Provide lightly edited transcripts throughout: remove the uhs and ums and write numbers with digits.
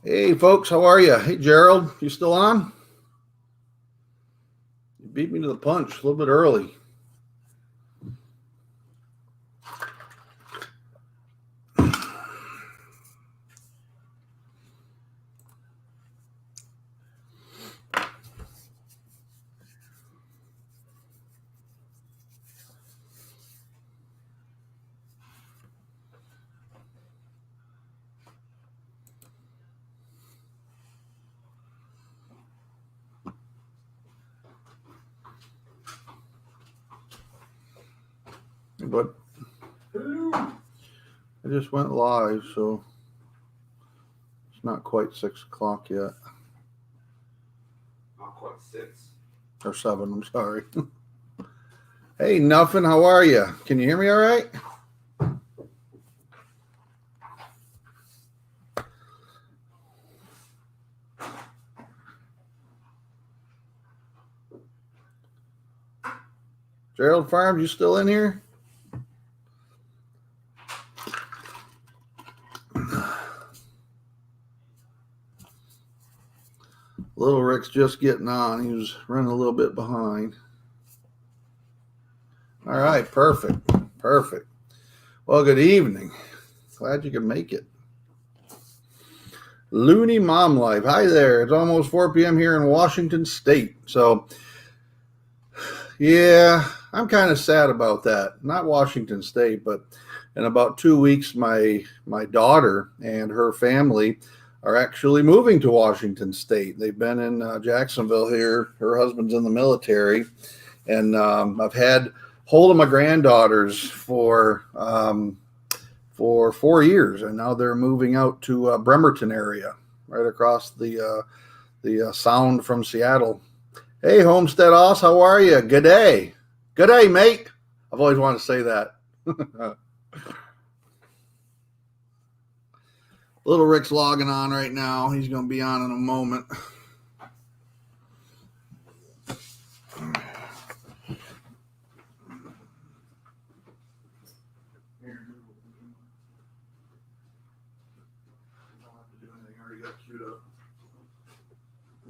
Hey, folks, how are you? Hey, Gerald, you still on? You beat me to the punch a little bit early. But I just went live, so it's not quite 6 o'clock yet. Not quite 6. Or 7, I'm sorry. Hey, Nuffin, how are you? Can you hear me all right? Gerald Farms, you still in here? Little Rick's just getting on. He was running a little bit behind. All right, perfect. Perfect. Well, good evening. Glad you could make it. Looney Mom Life. Hi there. It's almost 4 p.m. here in Washington State. So, yeah, I'm kind of sad about that. Not Washington State, but in about 2 weeks, my daughter and her family are actually moving to Washington State. They've been in Jacksonville here. Her husband's in the military. And I've had hold of my granddaughters for 4 years. And now they're moving out to Bremerton area, right across the sound from Seattle. Hey, Homestead Oss, how are you? Good day. Good day, mate. I've always wanted to say that. Little Rick's logging on right now. He's going to be on in a moment.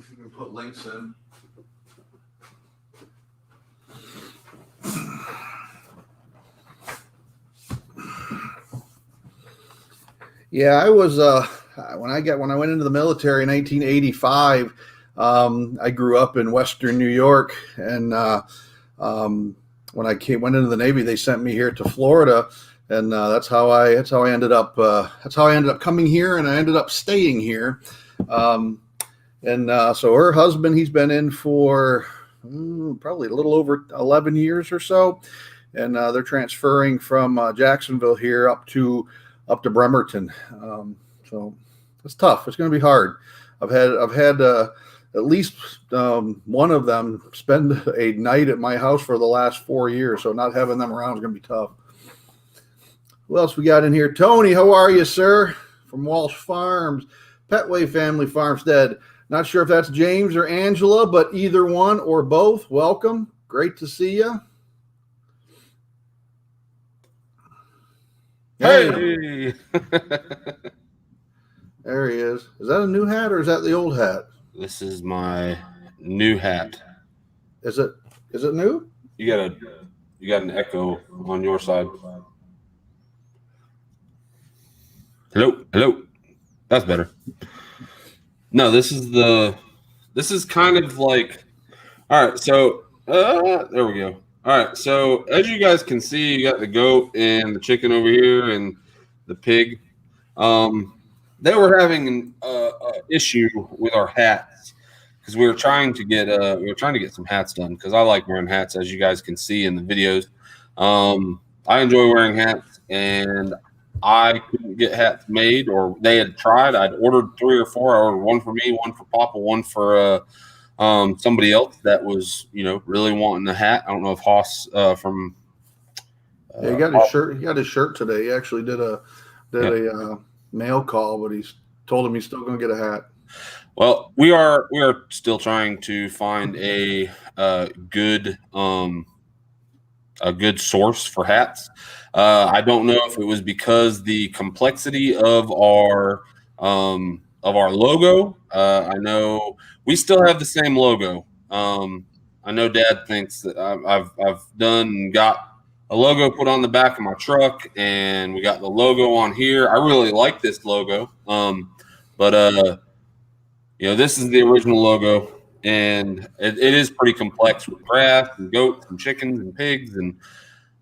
You can put links in. Yeah, I was when I went into the military in 1985. I grew up in Western New York, and when I went into the Navy, they sent me here to Florida, and that's how I ended up coming here, and I ended up staying here. So her husband, he's been in for probably a little over 11 years or so, and they're transferring from Jacksonville here up to Bremerton. So it's tough. It's going to be hard. I've had at least one of them spend a night at my house for the last 4 years. So not having them around is going to be tough. Who else we got in here? Tony, how are you, sir? From Walsh Farms, Petway Family Farmstead. Not sure if that's James or Angela, but either one or both, welcome. Great to see you. Hey! There he is. Is that a new hat or is that the old hat? This is my new hat. Is it new? You got an echo on your side. Hello. That's better. No, this is kind of like, all right, so there we go. All right, so as you guys can see, you got the goat and the chicken over here and the pig. They were having an issue with our hats because we were trying to get some hats done because I like wearing hats, as you guys can see in the videos. I enjoy wearing hats, and I couldn't get hats made, or they had tried. I'd ordered 3 or 4. I ordered one for me, one for Papa, one for somebody else that was, really wanting a hat. I don't know if Haas from. Yeah, he got his shirt. He got his shirt today. He actually did a mail call, but he's told him he's still going to get a hat. Well, we are still trying to find a good source for hats. I don't know if it was because the complexity of our our logo. I know we still have the same logo. I know Dad thinks that I've done and got a logo put on the back of my truck, and we got the logo on here. I really like this logo. But this is the original logo, and it is pretty complex with grass and goats and chickens and pigs and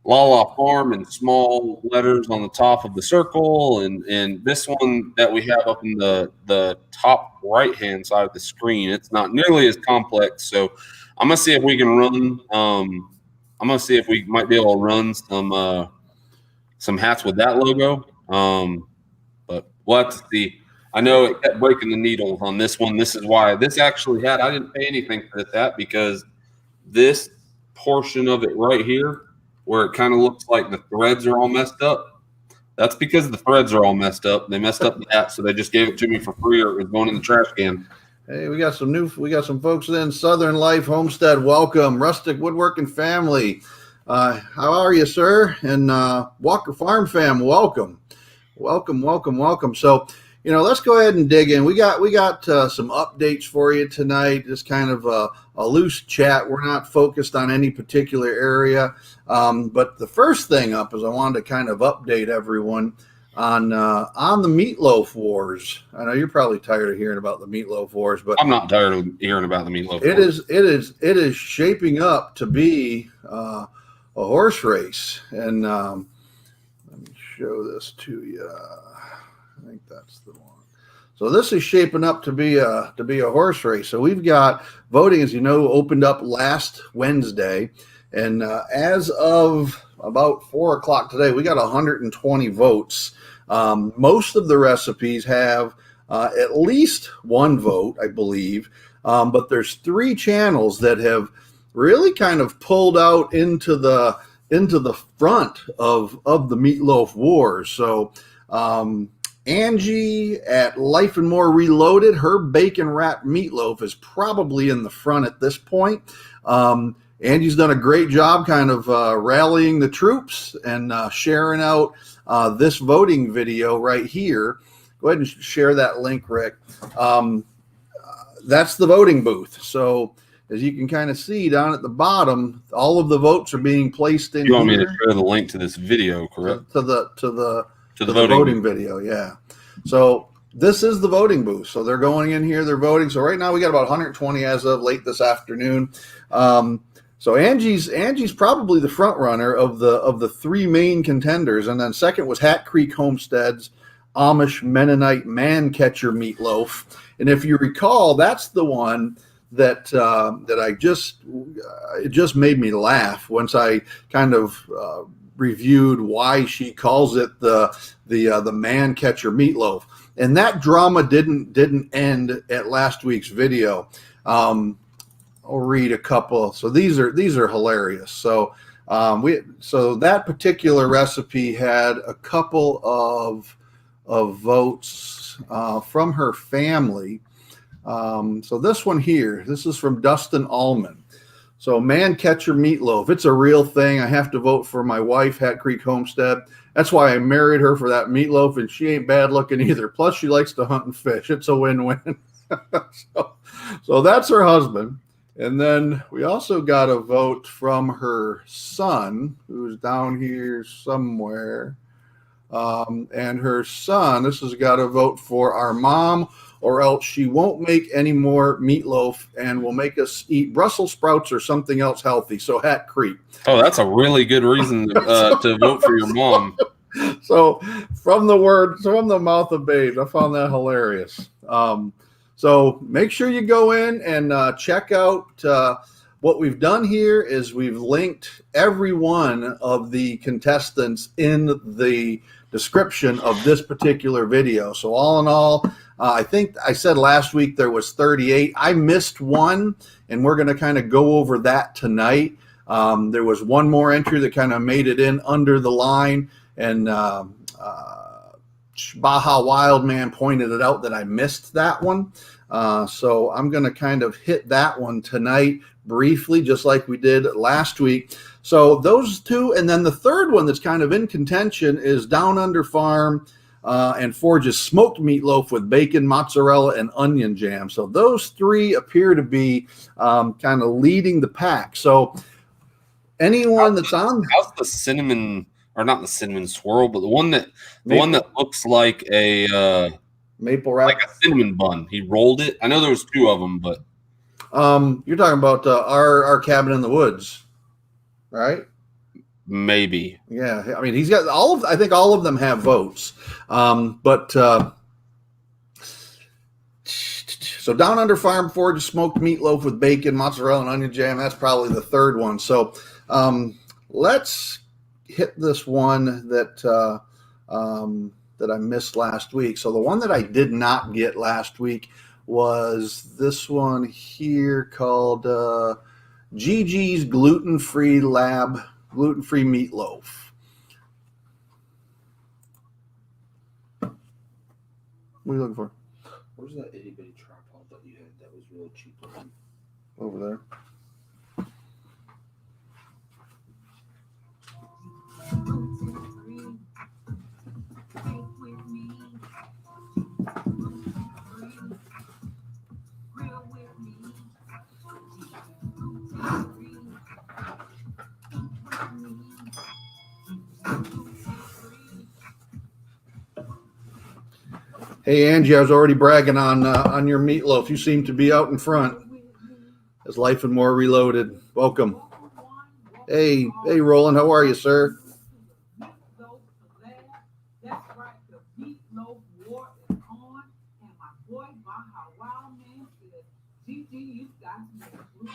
Lala Farm and small letters on the top of the circle, and this one that we have up in the top right hand side of the screen, it's not nearly as complex. So I'm gonna see if we can run. I'm gonna see if we might be able to run some hats with that logo. But we'll have to see. I know it kept breaking the needles on this one. This is why this actually had. I didn't pay anything for this hat because this portion of it right here, where it kind of looks like the threads are all messed up. That's because the threads are all messed up. They messed up the hat, so they just gave it to me for free, or it was going in the trash can. Hey, we got some folks in Southern Life Homestead. Welcome, Rustic Woodworking Family. How are you, sir? And Walker Farm fam, welcome. So, let's go ahead and dig in. We got some updates for you tonight. Just kind of a loose chat. We're not focused on any particular area. But the first thing up is I wanted to kind of update everyone on the Meatloaf Wars. I know you're probably tired of hearing about the Meatloaf Wars, but I'm not tired of hearing about the Meatloaf Wars. It is shaping up to be a horse race, and let me show this to you. I think that's the one. So this is shaping up to be a horse race. So we've got voting, as you know, opened up last Wednesday, and as of about 4 o'clock today, we got 120 votes. Most of the recipes have at least one vote, I believe, but there's 3 channels that have really kind of pulled out into the front of the Meatloaf Wars. So Angie at Life and More Reloaded, her bacon wrapped meatloaf is probably in the front at this point. Angie's done a great job kind of rallying the troops and sharing out this voting video right here. Go ahead and share that link, Rick. That's the voting booth. So as you can kind of see down at the bottom, all of the votes are being placed in. You want me to share the link to this video, correct? To the voting video, yeah. So this is the voting booth. So they're going in here, they're voting. So right now we got about 120 as of late this afternoon. So Angie's probably the front runner of the 3 main contenders, and then second was Hat Creek Homestead's Amish Mennonite Man Catcher Meatloaf. And if you recall, that's the one that it just made me laugh once I kind of reviewed why she calls it the Man Catcher Meatloaf. And that drama didn't end at last week's video. I'll read a couple. So these are hilarious. So so that particular recipe had a couple of votes from her family. So this one here, this is from Dustin Allman. So Man Catcher Meatloaf, it's a real thing. I have to vote for my wife, Hat Creek Homestead. That's why I married her, for that meatloaf, and she ain't bad looking either. Plus, she likes to hunt and fish. It's a win-win. So that's her husband. And then we also got a vote from her son, who's down here somewhere. And her son, this has got a vote for our mom, or else she won't make any more meatloaf and will make us eat Brussels sprouts or something else healthy. So Hat Creek. Oh, that's a really good reason to vote for your mom. So from the mouth of babes, I found that hilarious. So make sure you go in and check out what we've done here is we've linked every one of the contestants in the description of this particular video. So all in all, I think I said last week there was 38. I missed one, and we're going to kind of go over that tonight. There was one more entry that kind of made it in under the line, and Baja Wildman pointed it out that I missed that one. So I'm going to kind of hit that one tonight briefly, just like we did last week. So those two, and then the third one that's kind of in contention is Down Under Farm. and Forge's smoked meatloaf with bacon, mozzarella, and onion jam. So those three appear to be kind of leading the pack. So anyone that's on, how's the cinnamon, or not the cinnamon swirl, but the one that looks like a maple wrap, like a cinnamon bun. He rolled it. I know there was two of them, but you're talking about our cabin in the woods, right? Maybe. Yeah, I mean, he's got all of. I think all of them have votes, but so Down Under Farm Forge smoked meatloaf with bacon, mozzarella, and onion jam. That's probably the third one. So let's hit this one that that I missed last week. So the one that I did not get last week was this one here called Gigi's Gluten-Free Lab. Gluten-free meatloaf. What are you looking for? What was that itty bitty tripod that you had that was real cheap looking? Over there. Hey, Angie, I was already bragging on your meatloaf. You seem to be out in front. As Life and More Reloaded. Welcome. Hey, Roland, how are you, sir? That's right, the Meatloaf Wars is on, and my boy Baja Wild Man said, GG, you got to make gluten-free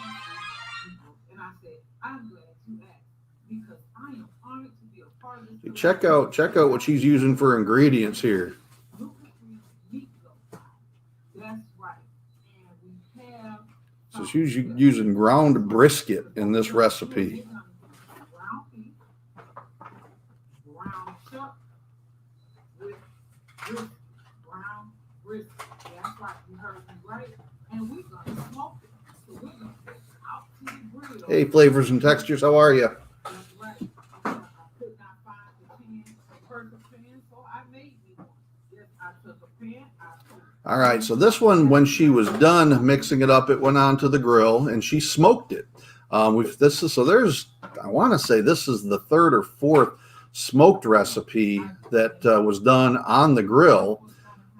meatloaf. And I said, I'm glad you asked, because I am honored to be a part of this. Check out what she's using for ingredients here. That's right. And we have. So she's using ground brisket in this recipe. Ground beef, ground chuck with ground brisket. That's right. You heard me right. And we're going to smoke it. So we're going to take it out to the grill. Hey, Flavors and Textures, how are you? That's right. I could not find the perfect pan, so I made me one. Yes, I took a pan. All right, so this one, when she was done mixing it up, it went onto the grill and she smoked it. I want to say this is the third or fourth smoked recipe that was done on the grill.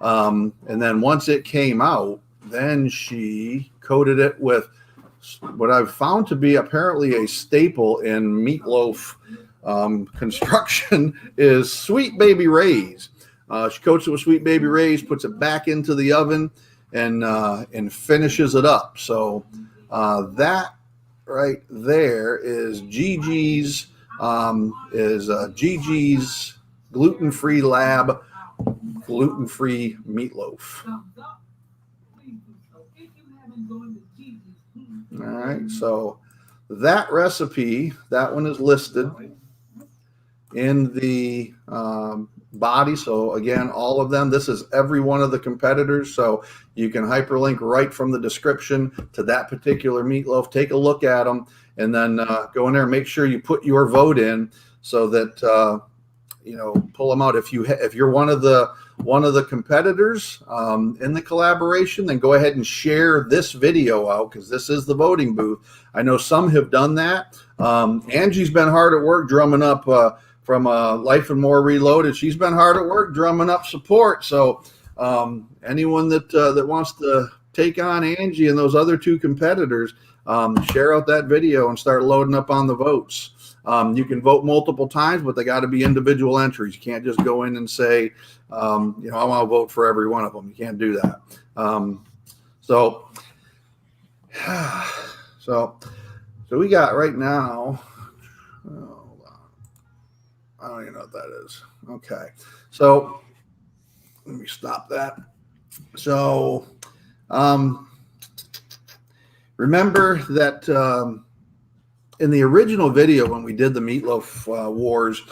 And then once it came out, then she coated it with what I've found to be apparently a staple in meatloaf construction is Sweet Baby Ray's. She coats it with Sweet Baby Ray's, puts it back into the oven, and finishes it up. So that right there is Gigi's Gigi's Gluten-Free Lab gluten-free meatloaf. All right, so that recipe, that one is listed in the body. So again, all of them, this is every one of the competitors. So you can hyperlink right from the description to that particular meatloaf. Take a look at them and then go in there and make sure you put your vote in so that pull them out. If you're one of the competitors in the collaboration, then go ahead and share this video out because this is the voting booth. I know some have done that. Angie's been hard at work drumming up from Life and More Reloaded. She's been hard at work drumming up support. So anyone that wants to take on Angie and those other two competitors, share out that video and start loading up on the votes. You can vote multiple times, but they got to be individual entries. You can't just go in and say, I want to vote for every one of them. You can't do that. So we got right now. I don't even know what that is. Okay. So let me stop that. So remember that in the original video when we did the Meatloaf Wars,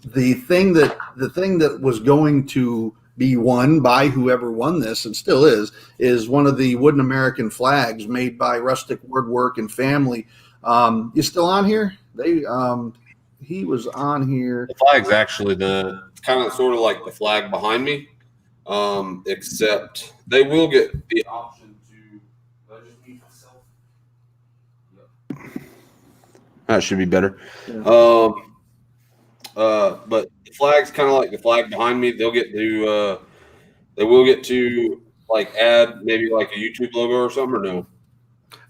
the thing that was going to be won by whoever won this, and still is one of the wooden American flags made by Rustic Woodwork and Family. You still on here? he was on here. The flag's actually kind of sort of like the flag behind me, except they will get the option to. Did I just mute myself? Yep. That should be better. Yeah. But the flag's kind of like the flag behind me. They will get to like add maybe like a YouTube logo or something, or no?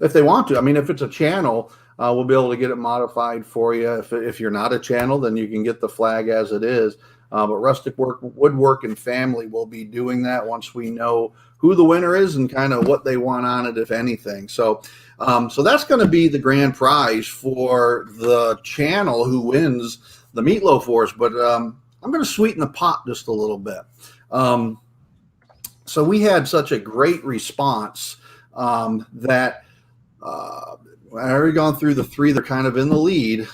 If they want to. I mean, if it's a channel, we'll be able to get it modified for you. If you're not a channel, then you can get the flag as it is. But Rustic Woodwork and Family will be doing that once we know who the winner is and kind of what they want on it, if anything. So that's going to be the grand prize for the channel who wins the Meatloaf Wars. But I'm going to sweeten the pot just a little bit. So we had such a great response that I've already gone through the three. They're kind of in the lead.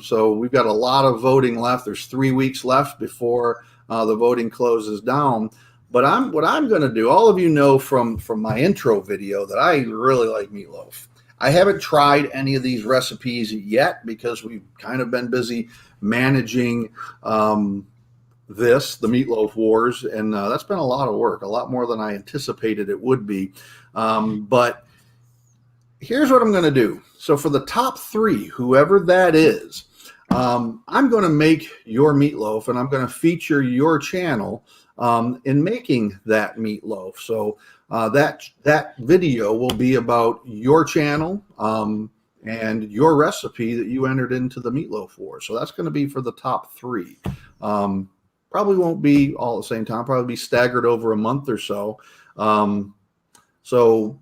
So we've got a lot of voting left. There's 3 weeks left before the voting closes down. But what I'm going to do, all of you know from my intro video that I really like meatloaf. I haven't tried any of these recipes yet because we've kind of been busy managing the Meatloaf Wars, and that's been a lot of work, a lot more than I anticipated it would be. But here's what I'm going to do. So for the top 3, whoever that is, I'm going to make your meatloaf, and I'm going to feature your channel in making that meatloaf. So that video will be about your channel and your recipe that you entered into the Meatloaf Wars. So that's going to be for the top 3. Probably won't be all at the same time. Probably be staggered over a month or so. So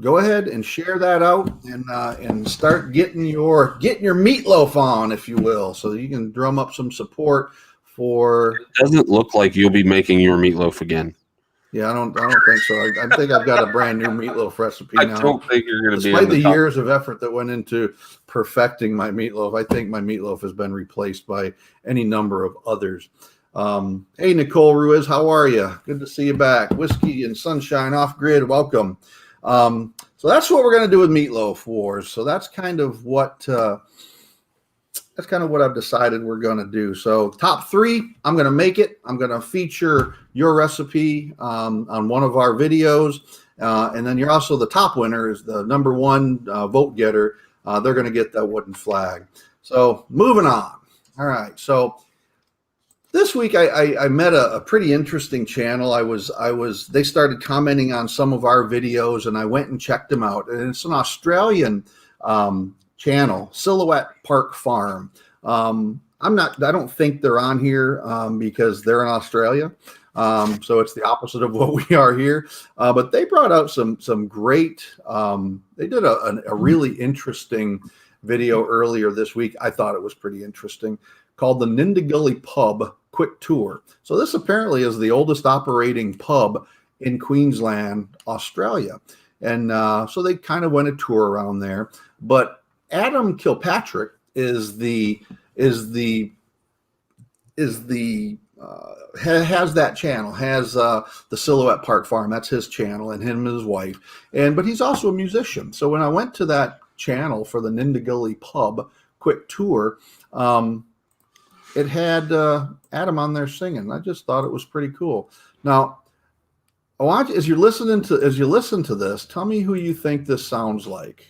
go ahead and share that out and start getting your meatloaf on, if you will, so you can drum up some support for. It doesn't look like you'll be making your meatloaf again. Yeah, I don't think so. I think I've got a brand new meatloaf recipe now. I don't think you're going to be. Despite the years of effort that went into perfecting my meatloaf, I think my meatloaf has been replaced by any number of others. Hey, Nicole Ruiz, how are you? Good to see you back. Whiskey and Sunshine Off Grid, welcome. So that's what we're going to do with Meatloaf Wars. So that's kind of what I've decided we're going to do. So top 3, I'm going to make it. I'm going to feature your recipe on one of our videos. And then you're also the top winner is the number 1 vote getter. They're going to get that wooden flag. So moving on. All right. So this week I met a pretty interesting channel. They started commenting on some of our videos, and I went and checked them out. And it's an Australian channel, Silhouette Park Farm. I don't think they're on here because they're in Australia. So it's the opposite of what we are here. But they brought out some great. They did a really interesting video earlier this week. I thought it was pretty interesting, called the Nindagully Pub Quick Tour. So this apparently is the oldest operating pub in Queensland, Australia. And so they kind of went a tour around there. But Adam Kilpatrick has that channel, has the Silhouette Park Farm. That's his channel, and him and his wife. But he's also a musician. So when I went to that channel for the Nindagully Pub Quick Tour, it had Adam on there singing. I just thought it was pretty cool. Now, I want you, as you listen to this, tell me who you think this sounds like.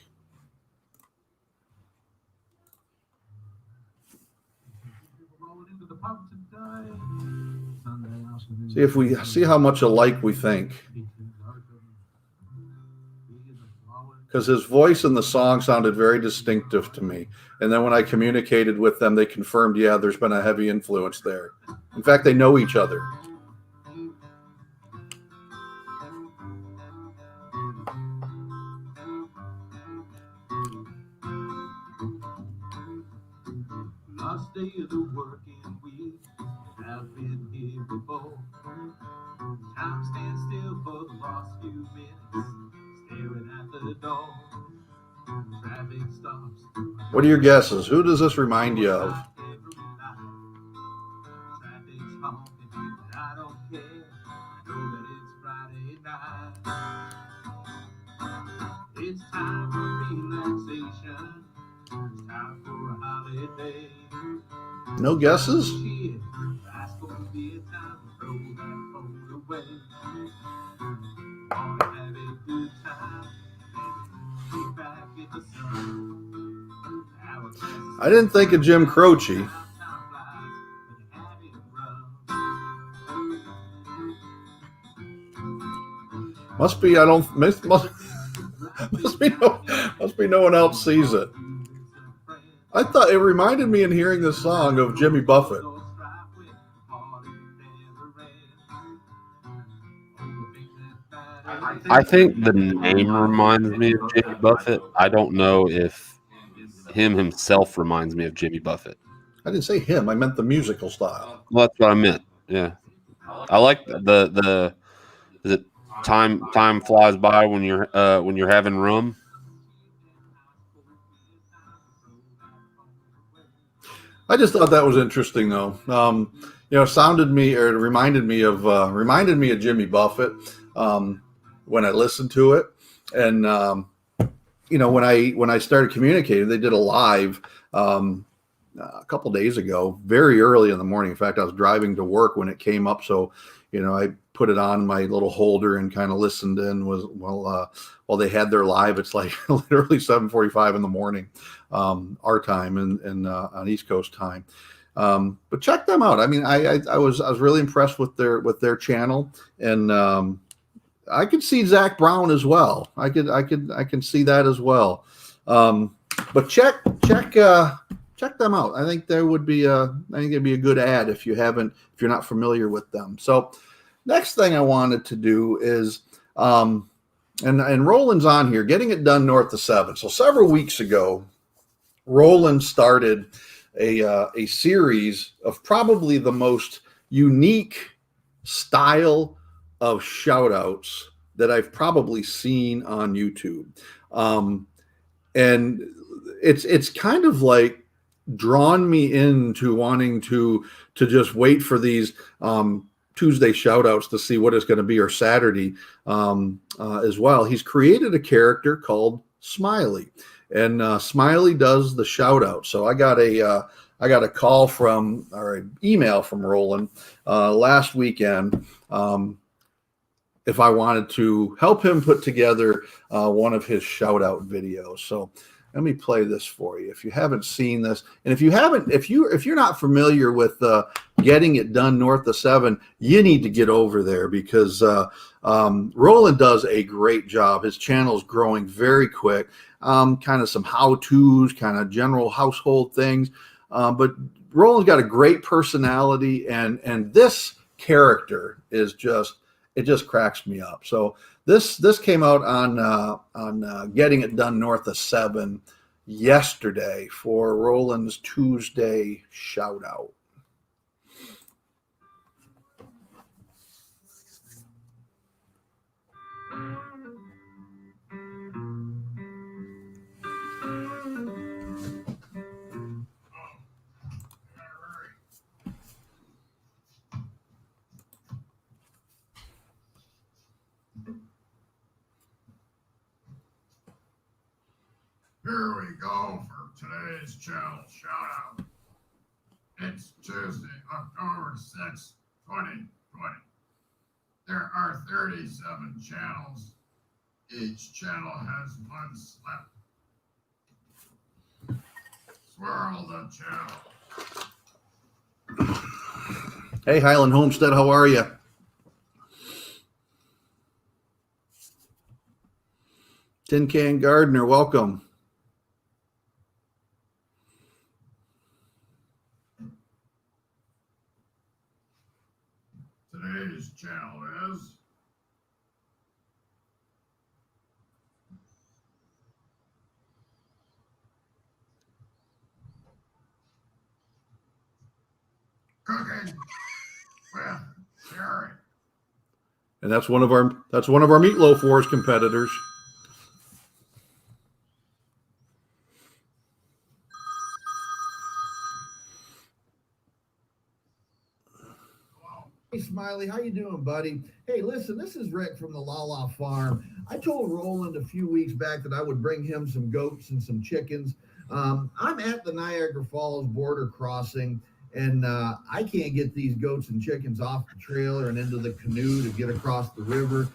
See how much alike we think. Because his voice in the song sounded very distinctive to me. And then when I communicated with them, they confirmed, yeah, there's been a heavy influence there. In fact, they know each other. Last day of the working week, I've been here before. Time stands still for the last few minutes, staring at the door. Traffic stops. What are your guesses? Who does this remind you of? Traffic's honking, but I don't care. I know that it's Friday night. It's time for relaxation. It's time for a holiday. No guesses? Fast gonna be a time to throw that phone away. Wanna have a good time, baby, get back in the sun. I didn't think of Jim Croce. Must be I don't must be no one else sees it. I thought it reminded me in hearing this song of Jimmy Buffett. I think the name reminds me of Jimmy Buffett. I don't know if him himself reminds me of Jimmy Buffett. I didn't say him. I meant the musical style. Well, that's what I meant. Yeah, I like the is it time flies by when you're having rum. I just thought that was interesting, though. Reminded me of Jimmy Buffett when I listened to it, and when I started communicating, they did a live a couple days ago, very early in the morning. In fact, I was driving to work when it came up, so I put it on my little holder and kind of listened in. While they had their live, it's like literally 7:45 in the morning, our time and on East Coast time. But check them out. I mean, I was really impressed with their channel, and I could see Zach Brown as well. I can see that as well. But check them out. I think it'd be a good ad if you're not familiar with them. So next thing I wanted to do is and Roland's on here, getting it done north of 7. So several weeks ago, Roland started a series of probably the most unique style of shoutouts that I've probably seen on YouTube. And it's kind of like drawn me into wanting to just wait for these Tuesday shoutouts to see what it's going to be, or Saturday as well. He's created a character called Smiley, and Smiley does the shoutout. So I got a call or an email from Roland last weekend if I wanted to help him put together one of his shoutout videos. So let me play this for you. If you haven't seen this, and if you're not familiar with getting it done north of 7, you need to get over there, because Roland does a great job. His channel is growing very quick. Kind of some how-tos, kind of general household things. But Roland's got a great personality, and this character is just cracks me up. So this came out on Getting It Done North of 7 yesterday for Roland's Tuesday shout out. Here we go for today's channel shout out. It's Tuesday, October 6th, 2020. There are 37 channels. Each channel has one slip. Swirl the channel. Hey, Highland Homestead, how are you? Tin Can Gardener, welcome. Today's channel is Cooking with Sherry. And that's one of our Meatloaf Wars competitors. Hey, Smiley, how you doing, buddy? Hey, listen, this is Rick from the Lala Farm. I told Roland a few weeks back that I would bring him some goats and some chickens. I'm at the Niagara Falls border crossing, and I can't get these goats and chickens off the trailer and into the canoe to get across the river.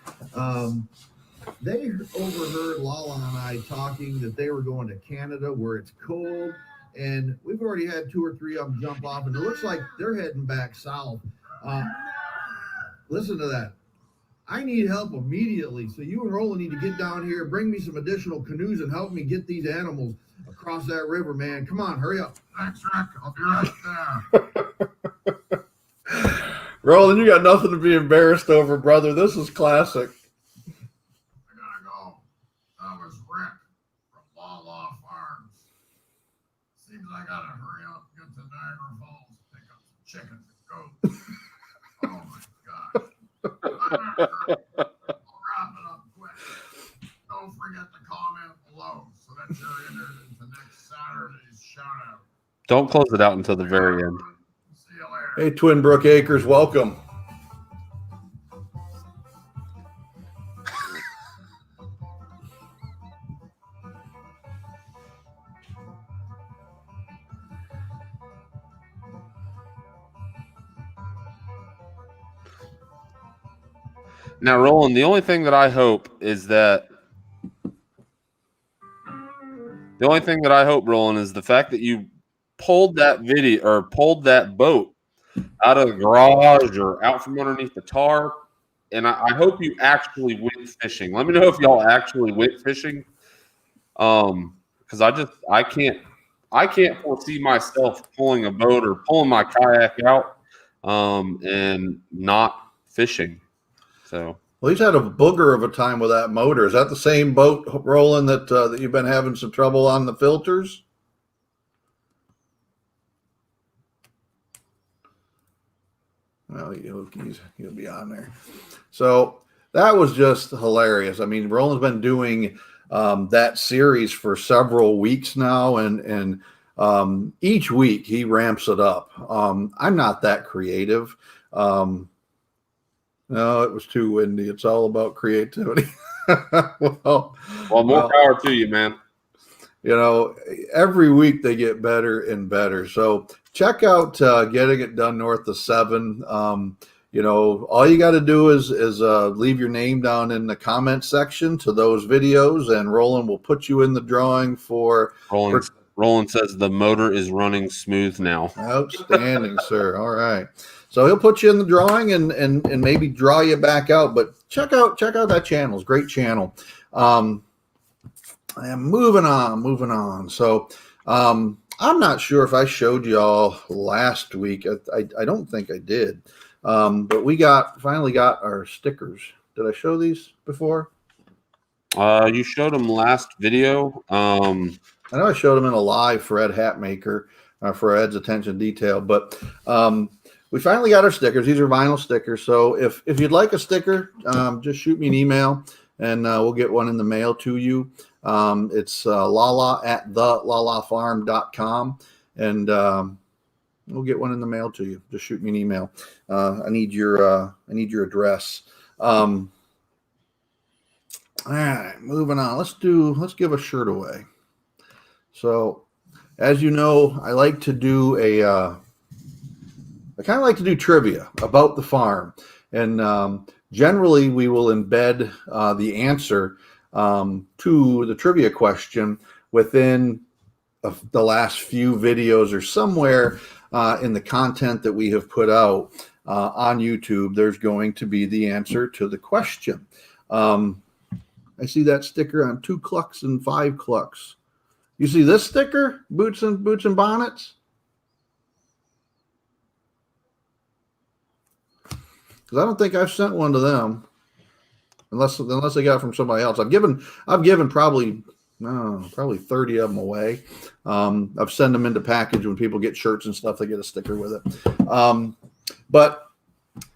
They overheard Lala and I talking that they were going to Canada where it's cold, and we've already had 2 or 3 of them jump off, and it looks like they're heading back south. Listen to that. I need help immediately, so you and Roland need to get down here, bring me some additional canoes, and help me get these animals across that river, man. Come on, hurry up. Thanks, Rick. I'll be right there. Roland, you got nothing to be embarrassed over, brother. This is classic. I gotta go. That was Rick from Law Farms. Seems I gotta hurry up, get to Niagara Falls, pick up some chickens and goats. Oh my gosh. I'll wrap it up quick. Don't forget to comment below so that you're entered into next Saturday's shout out. Don't close it out until the very end. See you later. Hey, Twin Brook Acres, welcome. Now, Roland, the only thing that I hope, Roland, is the fact that you pulled that video or pulled that boat out of the garage or out from underneath the tarp. And I hope you actually went fishing. Let me know if y'all actually went fishing. Because I can't foresee myself pulling a boat or pulling my kayak out and not fishing. So, Well, he's had a booger of a time with that motor. Is that the same boat, Roland, that you've been having some trouble on the filters? Well, he'll be on there. So that was just hilarious. I mean, Roland's been doing that series for several weeks now, and each week he ramps it up. I'm not that creative. No, it was too windy. It's all about creativity. well, more power to you, man. You know, every week they get better and better. So check out Getting It Done North of 7. You know, all you got to do is leave your name down in the comment section to those videos, and Roland will put you in the drawing for. Roland says the motor is running smooth now. Outstanding, sir. All right. So he'll put you in the drawing and maybe draw you back out. But check out that channel. It's a great channel. And moving on. So I'm not sure if I showed y'all last week. I don't think I did. But we finally got our stickers. Did I show these before? You showed them last video. I know I showed them in a live for Ed Hatmaker for Ed's attention detail, but we finally got our stickers. These are vinyl stickers. So if you'd like a sticker, just shoot me an email and we'll get one in the mail to you. It's lala@thelalafarm.com, and we'll get one in the mail to you. Just shoot me an email. I need your address. All right, moving on. Let's give a shirt away. So, as you know, I like to do I kind of like to do trivia about the farm, and generally we will embed the answer to the trivia question within the last few videos or somewhere in the content that we have put out on YouTube. There's going to be the answer to the question. I see that sticker on 2 clucks and 5 clucks. You see this sticker, boots and bonnets? Because I don't think I've sent one to them, unless they got it from somebody else. I've given probably 30 of them away. I've sent them into package when people get shirts and stuff. They get a sticker with it. But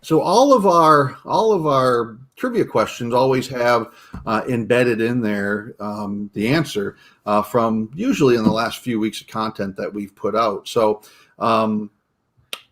so all of our trivia questions always have embedded in there the answer from usually in the last few weeks of content that we've put out. So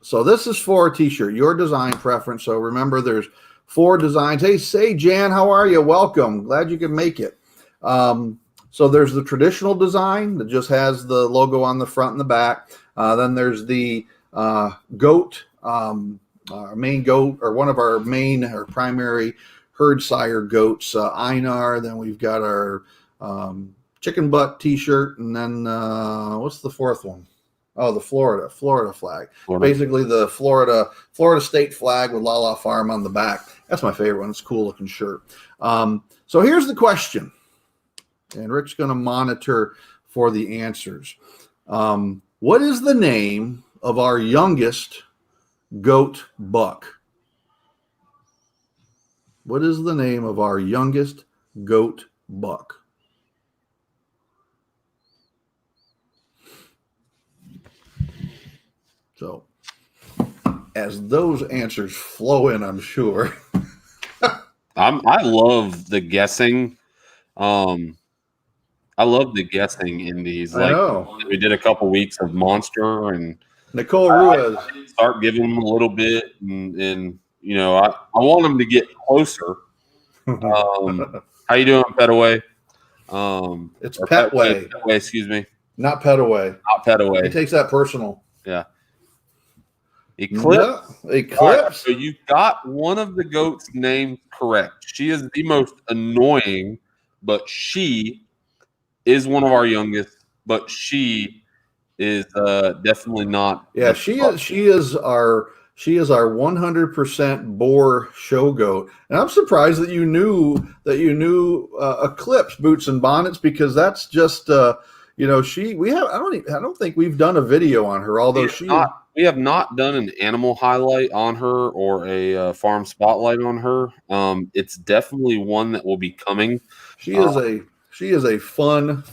so this is for a t-shirt, your design preference. So remember, there's 4 designs. Hey, Jan, how are you? Welcome. Glad you could make it. So there's the traditional design that just has the logo on the front and the back. Then there's the goat, our main goat, or one of our main or primary herd sire goats, Einar. Then we've got our chicken butt T-shirt, and then what's the fourth one? Oh, the Florida flag. Florida. Basically, the Florida state flag with La La Farm on the back. That's my favorite one. It's a cool looking shirt. So here's the question, and Rick's going to monitor for the answers. What is the name of our youngest goat buck? What is the name of our youngest goat buck? So, as those answers flow in, I'm sure. I love the guessing. I love the guessing in these. I know. We did a couple weeks of Monster and Nicole Ruiz. start giving them a little bit, and you know, I want them to get closer. How you doing, Petaway? It's Petway. Petway, excuse me. Not Petaway. Not Petaway. He takes that personal. Yeah. Eclipse. Yeah, Eclipse. Right, so you got one of the goats' names correct. She is the most annoying, but she is one of our youngest. But she is definitely not. Yeah, she is our 100% boar show goat, and I'm surprised that you knew Eclipse boots and bonnets, because that's just I don't think we've done a video on her, although we have not done an animal highlight on her or a farm spotlight on her. It's definitely one that will be coming. She is a fun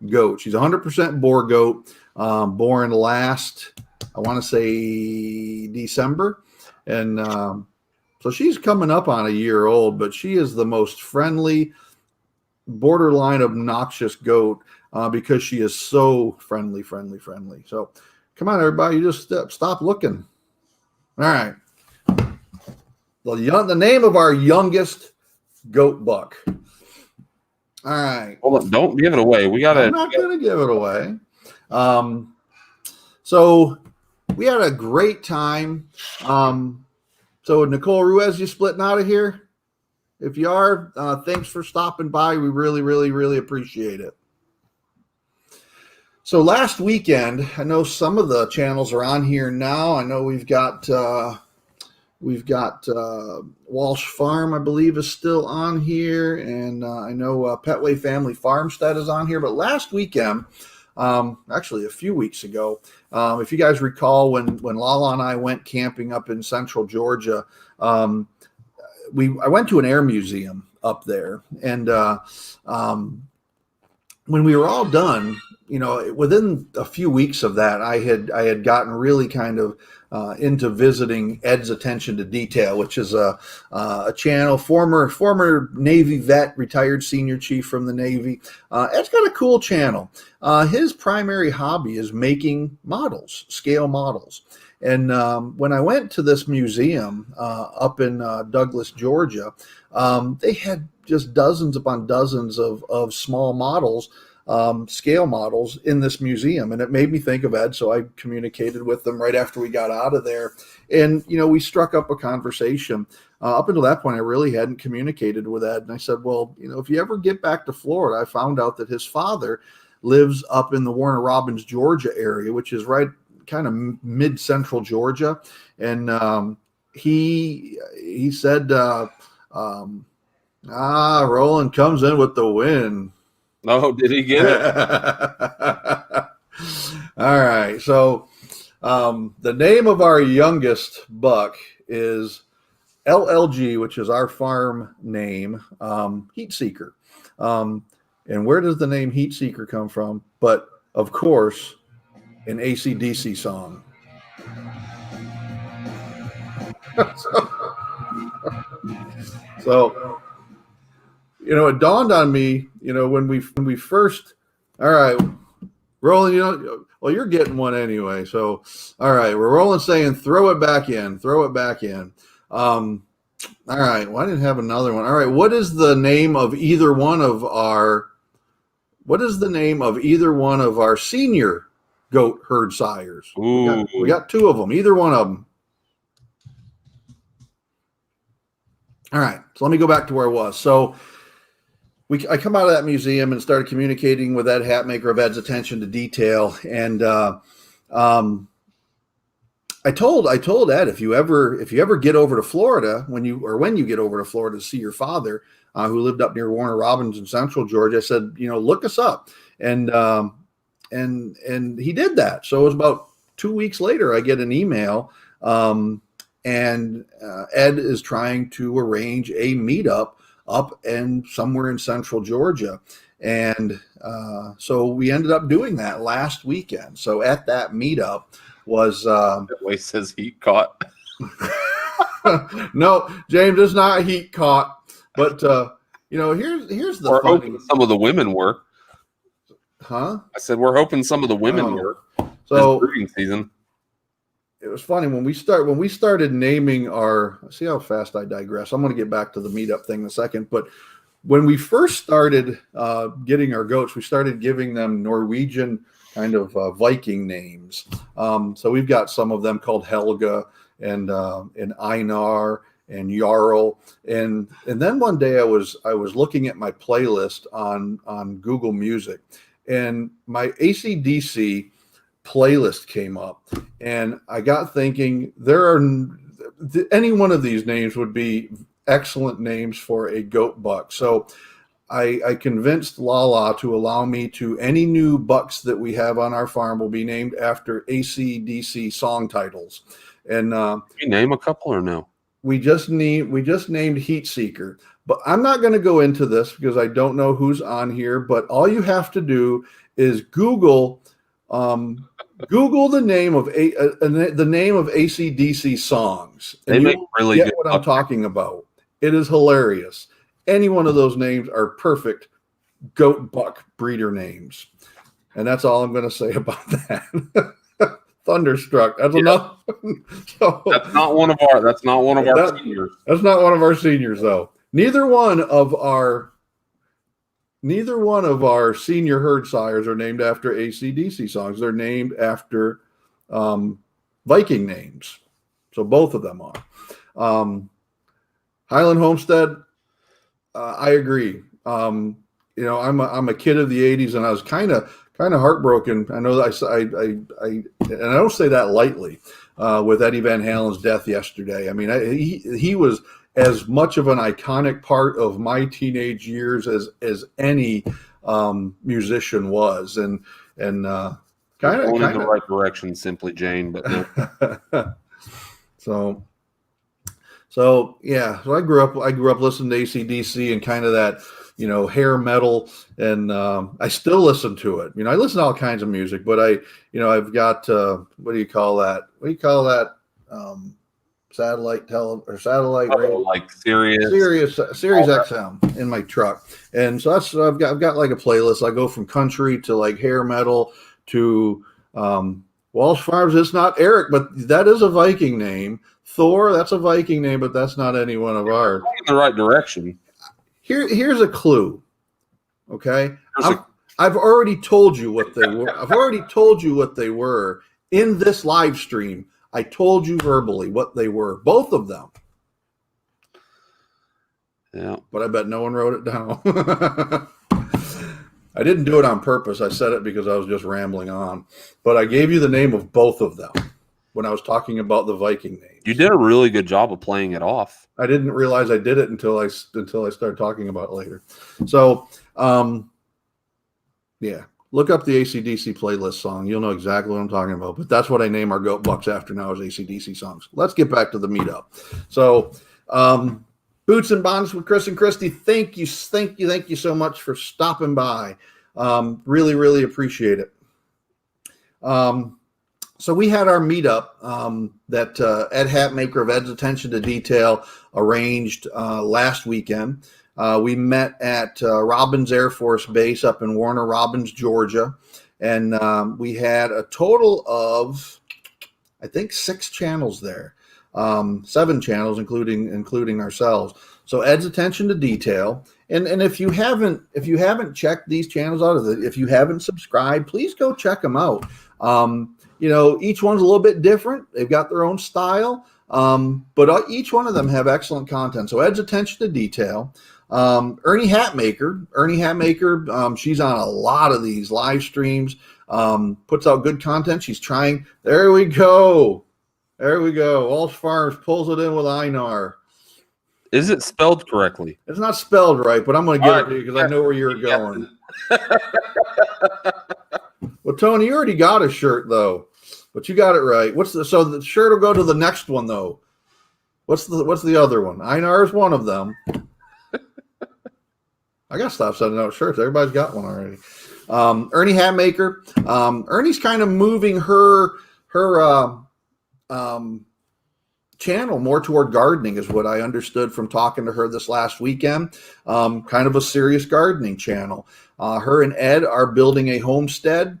goat. She's 100% boar goat, born last, I want to say, December, and so she's coming up on a year old. But she is the most friendly, borderline obnoxious goat, because she is so friendly. So come on, everybody, you just stop looking. All right. The name of our youngest goat buck. All right. Hold on, don't give it away. I'm not going to give it away. So we had a great time. So Nicole Ruiz, you splitting out of here? If you are, thanks for stopping by. We really appreciate it. So last weekend, I know some of the channels are on here now. I know we've got Walsh Farm, I believe, is still on here, and I know Petway Family Farmstead is on here. But last weekend, actually a few weeks ago, if you guys recall, when Lala and I went camping up in central Georgia, I went to an air museum up there, and when we were all done, within a few weeks of that, I had gotten really kind of into visiting Ed's Attention to Detail, which is a channel, former Navy vet, retired senior chief from the Navy. Ed's got a cool channel. His primary hobby is making models, scale models. And when I went to this museum up in Douglas, Georgia, they had just dozens upon dozens of small models, scale models in this museum. And it made me think of Ed. So I communicated with them right after we got out of there. And, we struck up a conversation. Up until that point, I really hadn't communicated with Ed. And I said, well, if you ever get back to Florida, I found out that his father lives up in the Warner Robins, Georgia area, which is right kind of mid-central Georgia. And he said, Roland comes in with the win. Oh, did he get it? All right. So the name of our youngest buck is LLG, which is our farm name, Heat Seeker. And where does the name Heat Seeker come from? But, of course, an AC/DC song. So it dawned on me, when we first, all right, Roland, you're getting one anyway. So, all right, we're Roland saying, throw it back in. All right. Well, I didn't have another one. All right. What is the name of either one of our senior goat herd sires. Ooh. We got 2 of them, either one of them. All right, so let me go back to where I was. So I come out of that museum and started communicating with Ed Hatmaker of Ed's Attention to Detail, and I told Ed, if you ever get over to Florida, when you get over to Florida to see your father, who lived up near Warner Robins in Central Georgia, I said, look us up, and he did that. So it was about 2 weeks later, I get an email, and Ed is trying to arrange a meetup up and somewhere in Central Georgia. And so we ended up doing that last weekend. So at that meetup was That way says heat caught. no, James, it's not heat caught, but here's the We're funny. hoping some of the women were. Huh? I said we're hoping some of the women were. So this breeding season. it was funny when we started naming our. See how fast I digress. I'm going to get back to the meetup thing in a second, but when we first started getting our goats, we started giving them Norwegian kind of Viking names. So we've got some of them called Helga and Einar and Jarl. And then one day I was looking at my playlist on Google Music, and my AC/DC playlist came up, and I got thinking any one of these names would be excellent names for a goat buck. So I convinced Lala to allow me to any new bucks that we have on our farm will be named after AC/DC song titles. And Can you name a couple or no? we just named Heat Seeker, but I'm not going to go into this because I don't know who's on here. But all you have to do is Google the name of AC/DC songs, and They make you'll really get good what I'm buck talking about. It is hilarious. Any one of those names are perfect goat buck breeder names, and that's all I'm going to say about that. Thunderstruck. That's enough. So, That's not one of our. That's not one of our seniors. that's not one of our seniors, though. Neither one of our senior herd sires are named after AC/DC songs. They're named after Viking names. So both of them are. Highland Homestead. I agree. I'm a kid of the '80s, and I was kind of heartbroken. I know that and I don't say that lightly. With Eddie Van Halen's death yesterday, I mean, he was as much of an iconic part of my teenage years as any musician was, and kind of going in the right direction, simply Jane. But no. So yeah. So I grew up listening to AC/DC and kind of that, hair metal, and I still listen to it. I listen to all kinds of music, but I've got what do you call that? Satellite radio, like Sirius XM in my truck, and so that's I've got like a playlist. I go from country to like hair metal to Walsh Farms. It's not Eric, but that is a Viking name. Thor, that's a Viking name, but that's not any one of ours. in the right direction. Here's a clue. Okay, I've already told you what they were. I've already told you what they were in this live stream. I told you verbally what they were, both of them. Yeah, but I bet no one wrote it down. I didn't do it on purpose. I said it because I was just rambling on. But I gave you the name of both of them when I was talking about the Viking names. you did a really good job of playing it off. I didn't realize I did it until I started talking about it later. So, yeah, look up the AC/DC playlist song. You'll know exactly what I'm talking about. But that's what I name our goat bucks after now is AC/DC songs. Let's get back to the meetup. So, Boots and Bonds with Chris and Christy. Thank you so much for stopping by. Really, really appreciate it. So we had our meetup that Ed Hatmaker of Ed's Attention to Detail arranged last weekend. We met at Robins Air Force Base up in Warner Robins, Georgia. And we had a total of, I think, 6 channels there. 7 channels, including ourselves. So Ed's Attention to Detail. And if you haven't checked these channels out, if you haven't subscribed, please go check them out. Each one's a little bit different. They've got their own style, but each one of them have excellent content. So Ed's attention to detail. Ernie Hatmaker, she's on a lot of these live streams, puts out good content. She's trying. There we go. Walsh Farms pulls it in with Einar. Is it spelled correctly? It's not spelled right, but I'm going to get it to you because I know where you're going. Well, Tony, you already got a shirt though, but you got it right. So the shirt will go to the next one though. What's the other one? Einar is one of them. I gotta stop sending out shirts. Everybody's got one already. Ernie Hatmaker. Ernie's kind of moving her channel more toward gardening, is what I understood from talking to her this last weekend. Kind of a serious gardening channel. Her and Ed are building a homestead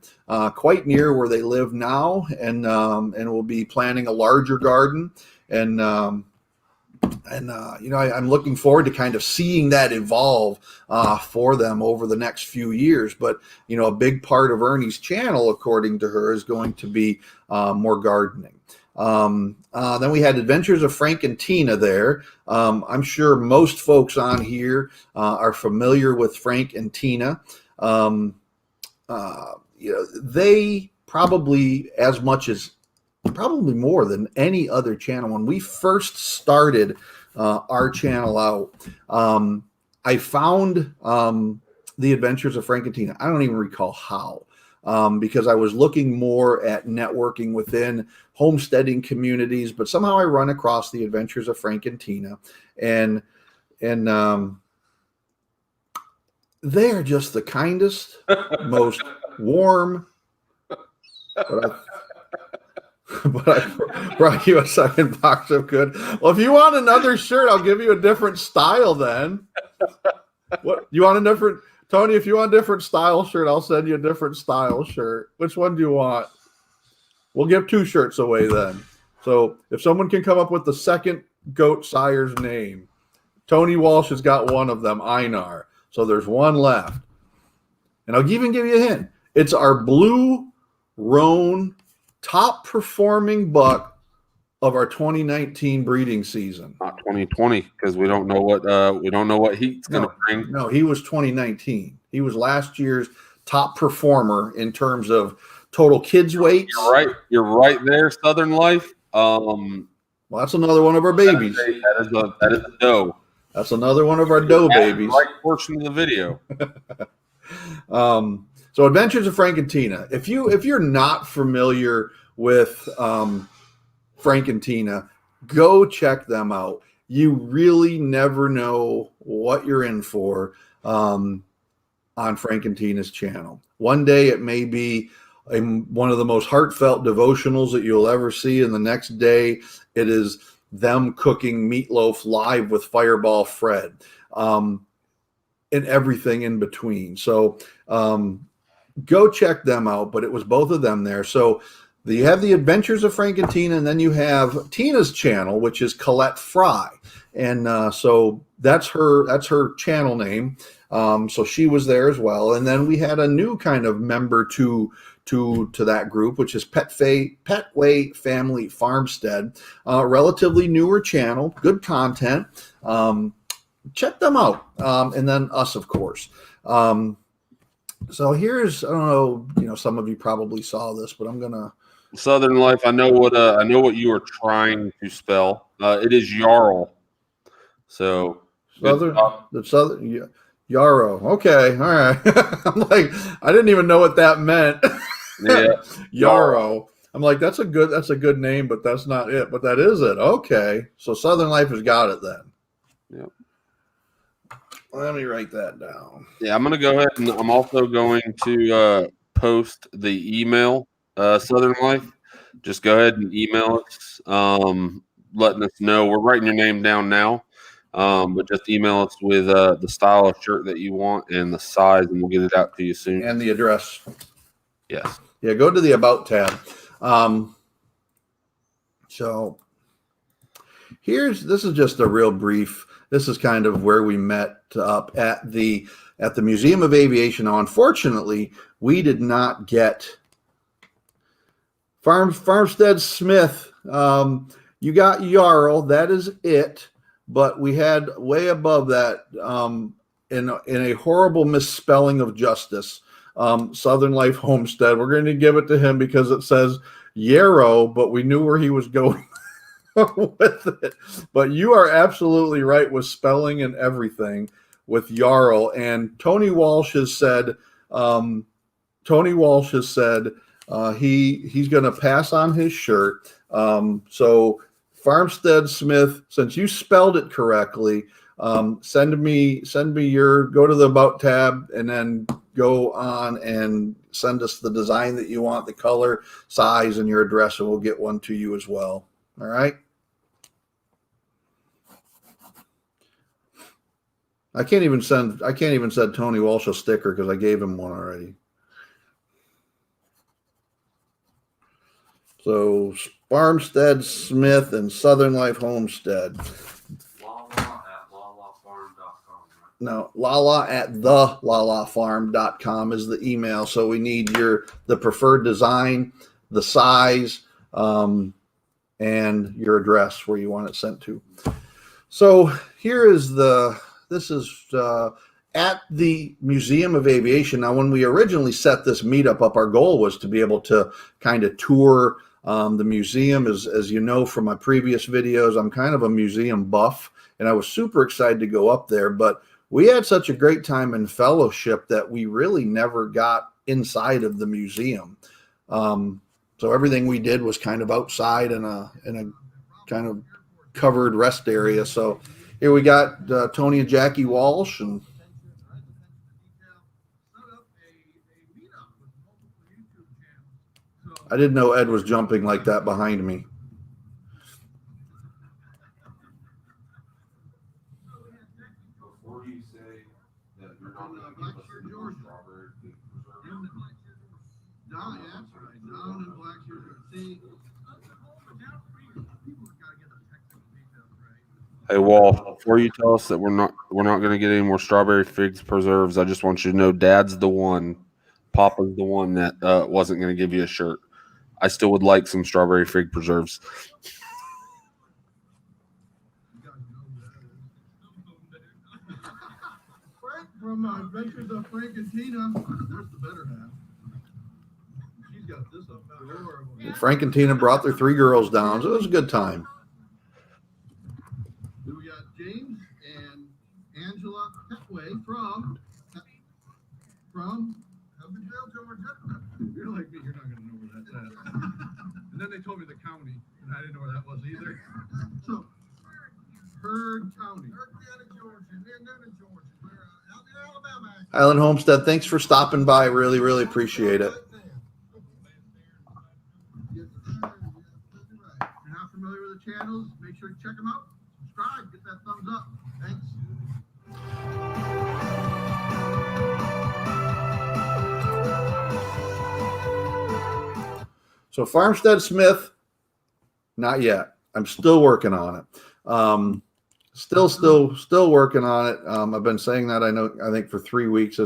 quite near where they live now, and will be planning a larger garden. I'm looking forward to kind of seeing that evolve for them over the next few years. But, a big part of Ernie's channel, according to her, is going to be more gardening. Then we had Adventures of Frank and Tina there. I'm sure most folks on here are familiar with Frank and Tina. They probably probably more than any other channel. When we first started our channel out, I found the Adventures of Frank and Tina. I don't even recall how, because I was looking more at networking within homesteading communities, but somehow I run across the Adventures of Frank and Tina, and they're just the kindest, most warm. But I brought you a second box of good. Well, if you want another shirt, I'll give you a different style then. What you want a different, Tony? If you want a different style shirt, I'll send you a different style shirt. Which one do you want? We'll give 2 shirts away then. So if someone can come up with the second goat sire's name, Tony Walsh has got one of them, Einar. So there's one left. And I'll even give you a hint. It's our blue roan top performing buck of our 2019 breeding season. Not 2020, because we don't know what heat's going to bring. No, he was 2019. He was last year's top performer in terms of total kids weights. You're right there, Southern Life. Well, that's another one of our babies. That is a doe. That's another one of our doe babies. Right portion of the video. So Adventures of Frank and Tina. If you're not familiar with Frank and Tina, go check them out. You really never know what you're in for on Frank and Tina's channel. One day it may be one of the most heartfelt devotionals that you'll ever see, and the next day it is them cooking meatloaf live with Fireball Fred, and everything in between. So go check them out. But it was both of them there. So you have the Adventures of Frank and Tina, and then you have Tina's channel, which is Colette Fry, and so that's her channel name. So she was there as well. And then we had a new kind of member to that group, which is Petway Family Farmstead, relatively newer channel, good content. Check them out. And then us, of course. So here's, I don't know, some of you probably saw this, but I'm gonna Southern Life. I know what you are trying to spell. It is Jarl. So Southern Yarrow. Okay, all right. I'm like, I didn't even know what that meant. Yeah, Yarrow. I'm like, that's a good name, but that's not it. But that is it. Okay, so Southern Life has got it then. Yep. Let me write that down. Yeah, I'm going to go ahead and I'm also going to post the email, Southern Life. Just go ahead and email us, letting us know. We're writing your name down now, but just email us with the style of shirt that you want and the size, and we'll get it out to you soon. And the address. Yes. Yeah, go to the About tab. So this is just a real brief. This is kind of where we met up at the Museum of Aviation. Now, unfortunately, we did not get Farmstead Smith. You got Jarl. That is it. But we had way above that in a horrible misspelling of justice. Southern Life Homestead. We're going to give it to him because it says Yarrow, but we knew where he was going with it. But you are absolutely right with spelling and everything with Jarl. And Tony Walsh has said he's going to pass on his shirt. So Farmstead Smith, since you spelled it correctly, send me your, go to the About tab and then go on and send us the design that you want, the color, size, and your address, and we'll get one to you as well. All right. I can't even send Tony Walsh a sticker because I gave him one already. So Farmstead Smith and Southern Life Homestead. No, Lala at thelalafarm.com is the email. So we need the preferred design, the size, and your address where you want it sent to. So here is this is at the Museum of Aviation. Now, when we originally set this meetup up, our goal was to be able to kind of tour the museum. As you know from my previous videos, I'm kind of a museum buff, and I was super excited to go up there, but we had such a great time in fellowship that we really never got inside of the museum. So everything we did was kind of outside in a kind of covered rest area. So here we got Tony and Jackie Walsh, and I didn't know Ed was jumping like that behind me. Before you say that you're not going to give us the strawberry preserve. No, yeah, that's right. Down in Blackshear. See, Hey Wall, before you tell us that we're not going to get any more strawberry figs preserves, I just want you to know Dad's the one, Papa's the one that wasn't going to give you a shirt. I still would like some strawberry fig preserves. Frank from Adventures of Frank and Tina. There's the better half. She's got this up there. Frank and Tina brought their 3 girls down, so it was a good time. We got James and Angela Petway from Evansville, Georgia. You're like me, you're not going to know where that's at. And then they told me the county, and I didn't know where that was either. So, Heard County. Island Homestead, thanks for stopping by. Really, really appreciate it. If you're not familiar with the channels, make sure to check them out. Subscribe, get that thumbs up. Thanks. So Farmstead Smith, not yet. I'm still working on it. Still working on it. I've been saying that I think for 3 weeks.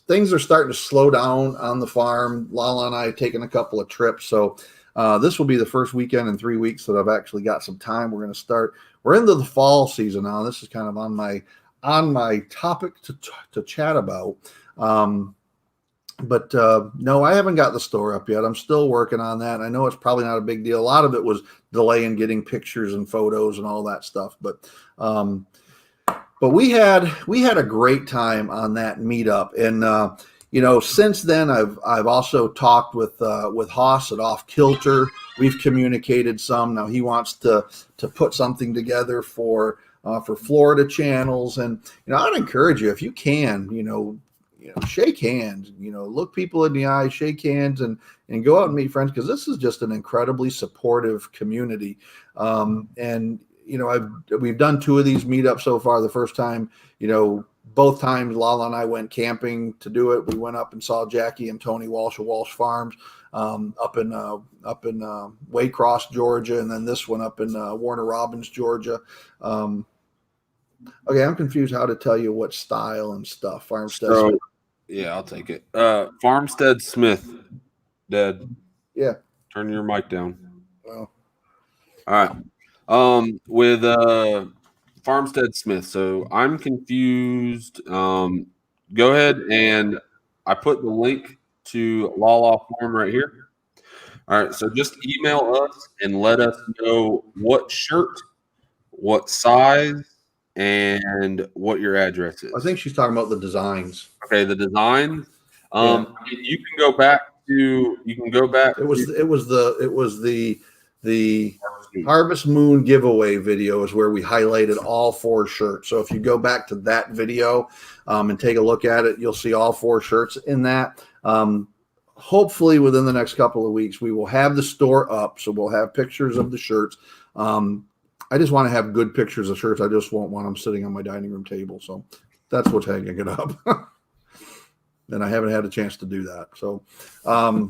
Things are starting to slow down on the farm. Lala and I have taken a couple of trips. So this will be the first weekend in 3 weeks that I've actually got some time. We're into the fall season now. This is kind of on my topic to chat about. But no, I haven't got the store up yet. I'm still working on that. I know it's probably not a big deal. A lot of it was delay in getting pictures and photos and all that stuff. But we had a great time on that meetup. And since then I've also talked with Haas at Off Kilter. We've communicated some. Now he wants to put something together for Florida channels. And I'd encourage you, if you can, shake hands, look people in the eye, shake hands, and go out and meet friends, because this is just an incredibly supportive community. We've done 2 of these meetups so far. The first time, both times Lala and I went camping to do it. We went up and saw Jackie and Tony Walsh of Walsh Farms up in Waycross, Georgia, and then this one up in Warner Robins, Georgia. Okay, I'm confused how to tell you what style and stuff. Farmstead Smith. Yeah, I'll take it. Farmstead Smith, Dad. Yeah. Turn your mic down. Well, All right. With Farmstead Smith. So I'm confused. Go ahead and I put the link to Lala Farm right here. All right. So just email us and let us know what shirt, what size, and what your address is. I think she's talking about the designs. Okay, the design. Yeah. You can go back to. You can go back. It was the Harvest Moon giveaway video is where we highlighted all 4 shirts. So if you go back to that video and take a look at it, you'll see all 4 shirts in that. Hopefully within the next couple of weeks, we will have the store up. So we'll have pictures of the shirts. I just want to have good pictures of shirts. I just won't want them sitting on my dining room table. So that's what's hanging it up. And I haven't had a chance to do that. So, all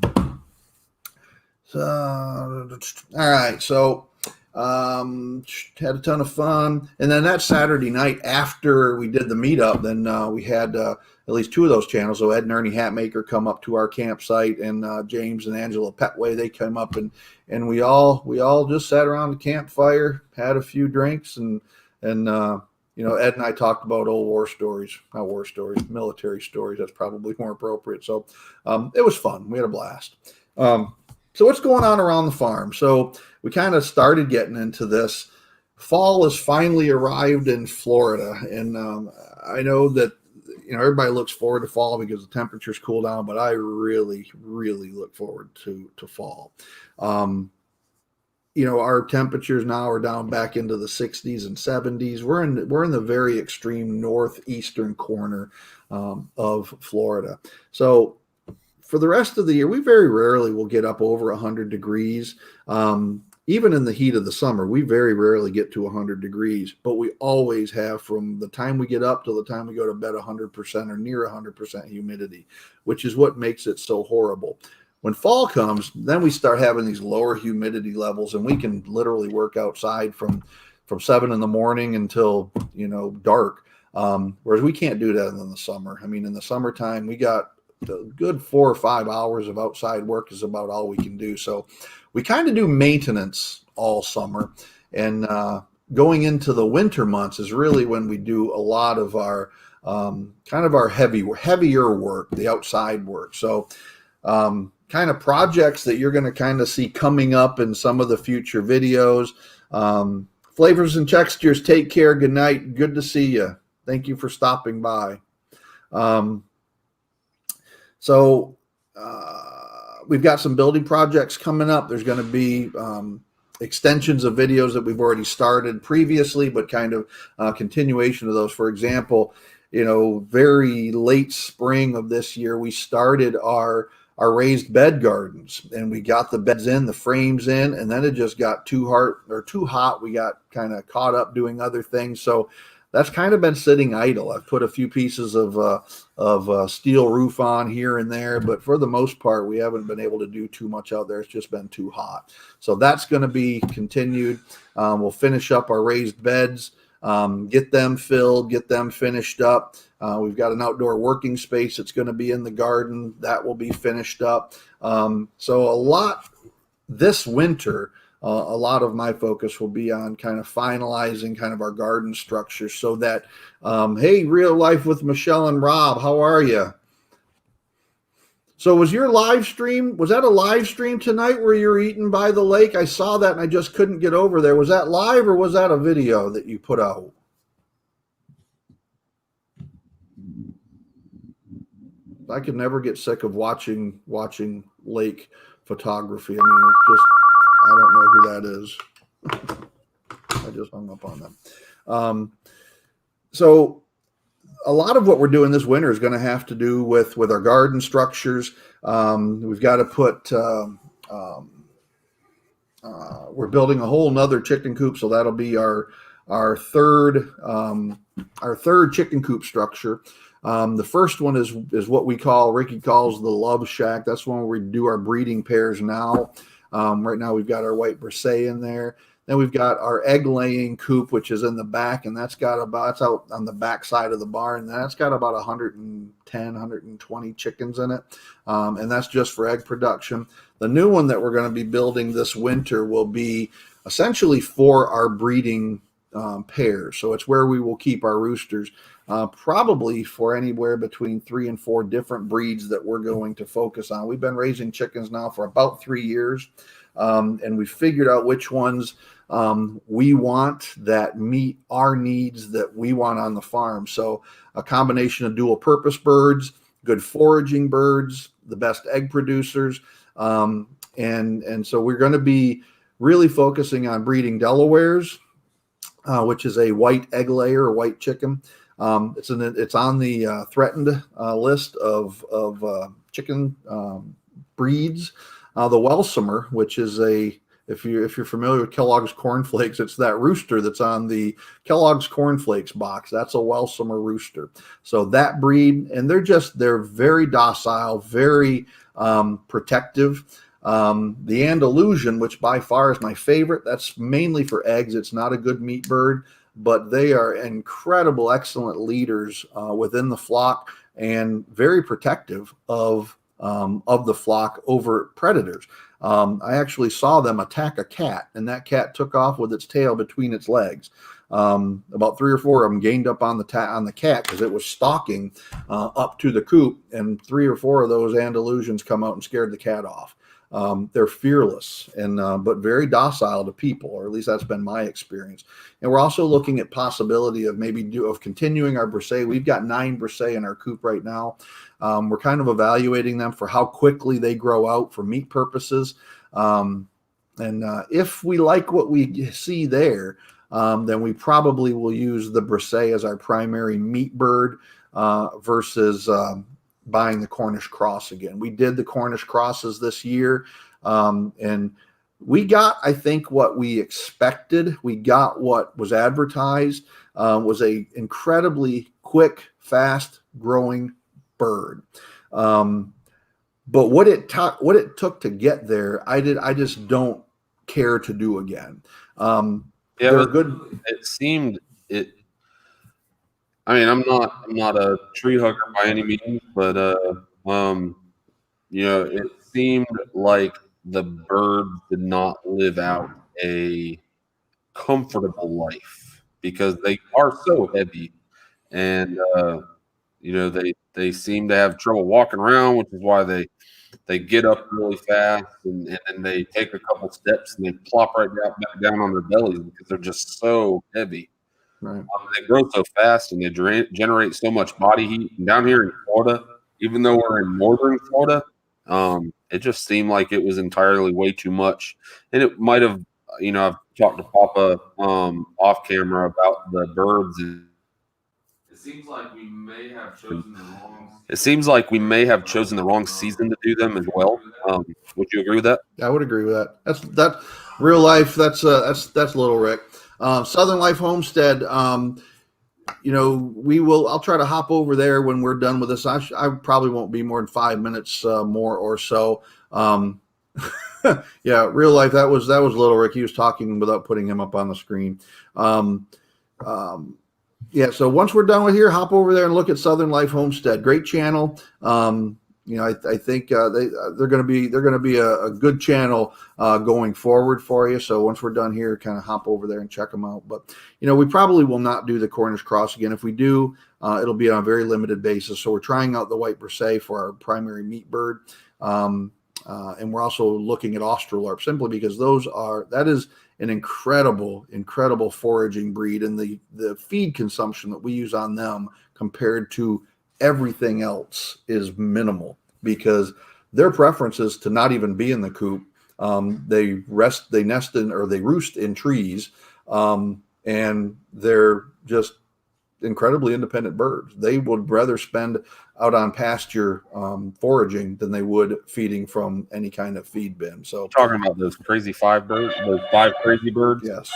right. So, had a ton of fun. And then that Saturday night after we did the meetup, then we had at least 2 of those channels. So Ed and Ernie Hatmaker come up to our campsite, and James and Angela Petway, they come up, and we all just sat around the campfire, had a few drinks, and you know, Ed and I talked about old military stories. That's probably more appropriate. So it was fun. We had a blast. So what's going on around the farm? So we kind of started getting into this. Fall has finally arrived in Florida. And I know that, you know, everybody looks forward to fall because the temperatures cool down, but I really, really look forward to fall. You know, our temperatures now are down back into the 60s and 70s. We're in the very extreme northeastern corner of Florida. So for the rest of the year, we very rarely will get up over 100 degrees. Even in the heat of the summer, we very rarely get to 100 degrees, but we always have, from the time we get up till the time we go to bed, 100% or near 100% humidity, which is what makes it so horrible. When fall comes, then we start having these lower humidity levels, and we can literally work outside from 7 in the morning until, you know, dark. Whereas we can't do that in the summer. I mean, in the summertime, we got a good 4 or 5 hours of outside work is about all we can do. So we kind of do maintenance all summer, and going into the winter months is really when we do a lot of our kind of our heavier work, the outside work. So kind of projects that you're going to kind of see coming up in some of the future videos. Flavors and Textures, take care. Good night. Good to see you. Thank you for stopping by. So we've got some building projects coming up. There's going to be extensions of videos that we've already started previously, but kind of continuation of those. For example, you know, very late spring of this year, we started our raised bed gardens, and we got the beds in, the frames in, and then it just got too hot. We got kind of caught up doing other things. So that's kind of been sitting idle. I've put a few pieces of steel roof on here and there, but for the most part, we haven't been able to do too much out there. It's just been too hot. So that's going to be continued. We'll finish up our raised beds, get them filled, get them finished up. We've got an outdoor working space that's going to be in the garden. That will be finished up. So a lot this winter, a lot of my focus will be on kind of finalizing kind of our garden structure so that, hey, Real Life with Michelle and Rob, how are you? So was that a live stream tonight where you're eating by the lake? I saw that and I just couldn't get over there. Was that live or was that a video that you put out? I could never get sick of watching lake photography. I mean, it's just, I don't know who that is. I just hung up on them. So a lot of what we're doing this winter is going to have to do with our garden structures. We've got to put, we're building a whole nother chicken coop. So that'll be our third chicken coop structure. The first one is what Ricky calls the Love Shack. That's one where we do our breeding pairs now. Right now we've got our white Brisset in there. Then we've got our egg laying coop, which is in the back, and it's out on the back side of the barn. And that's got about 110, 120 chickens in it. And that's just for egg production. The new one that we're going to be building this winter will be essentially for our breeding pairs. So it's where we will keep our roosters, probably for anywhere between 3 and 4 different breeds that we're going to focus on. We've been raising chickens now for about 3 years, and we figured out which ones we want that meet our needs that we want on the farm. So a combination of dual purpose birds, good foraging birds, the best egg producers. And so we're going to be really focusing on breeding Delawares, which is a white egg layer or white chicken. It's on the threatened list of chicken breeds. The Welsomer, which is if you're familiar with Kellogg's Corn Flakes, it's that rooster that's on the Kellogg's Corn Flakes box. That's a Welsomer rooster. So that breed, and they're very docile, very protective. The Andalusian, which by far is my favorite, that's mainly for eggs. It's not a good meat bird, but they are incredible, excellent leaders within the flock and very protective of the flock over predators. I actually saw them attack a cat, and that cat took off with its tail between its legs. About 3 or 4 of them gained up on the cat because it was stalking up to the coop, and 3 or 4 of those Andalusians come out and scared the cat off. They're fearless and but very docile to people, or at least that's been my experience. And we're also looking at possibility of continuing our Brisset. We've got 9 Brisset in our coop right now. We're kind of evaluating them for how quickly they grow out for meat purposes. And if we like what we see there, then we probably will use the Brisset as our primary meat bird versus buying the Cornish cross again. We did the Cornish crosses this year, and we got, I think, what we expected. We got what was advertised, was a incredibly quick, fast growing bird. But what it took to get there, I just don't care to do again. They're good. It seemed it. I mean, I'm not a tree hugger by any means, but it seemed like the bird did not live out a comfortable life because they are so heavy, and they seem to have trouble walking around, which is why they get up really fast and then they take a couple steps and they plop right back down on their bellies because they're just so heavy. Right. They grow so fast and they generate so much body heat. And down here in Florida, even though we're in northern Florida, it just seemed like it was entirely way too much. And it might have, I've talked to Papa off camera about the birds. And it seems like we may have chosen the wrong season to do them as well. Would you agree with that? I would agree with that. That's real life. That's Little Rick. Southern Life Homestead. I'll try to hop over there when we're done with this. I probably won't be more than 5 minutes more or so. Yeah, real life. That was Little Rick. He was talking without putting him up on the screen. Yeah, so once we're done with here, hop over there and look at Southern Life Homestead. Great channel. I think they're going to be a good channel going forward for you. So once we're done here, kind of hop over there and check them out. But we probably will not do the Cornish cross again. If we do, it'll be on a very limited basis. So we're trying out the white Brisset for our primary meat bird, and we're also looking at Australorp simply because that is an incredible foraging breed, and the feed consumption that we use on them compared to everything else is minimal because their preference is to not even be in the coop. They roost in trees, and they're just incredibly independent birds. They would rather spend out on pasture foraging than they would feeding from any kind of feed bin. So talking about those crazy 5 birds, those 5 crazy birds. Yes.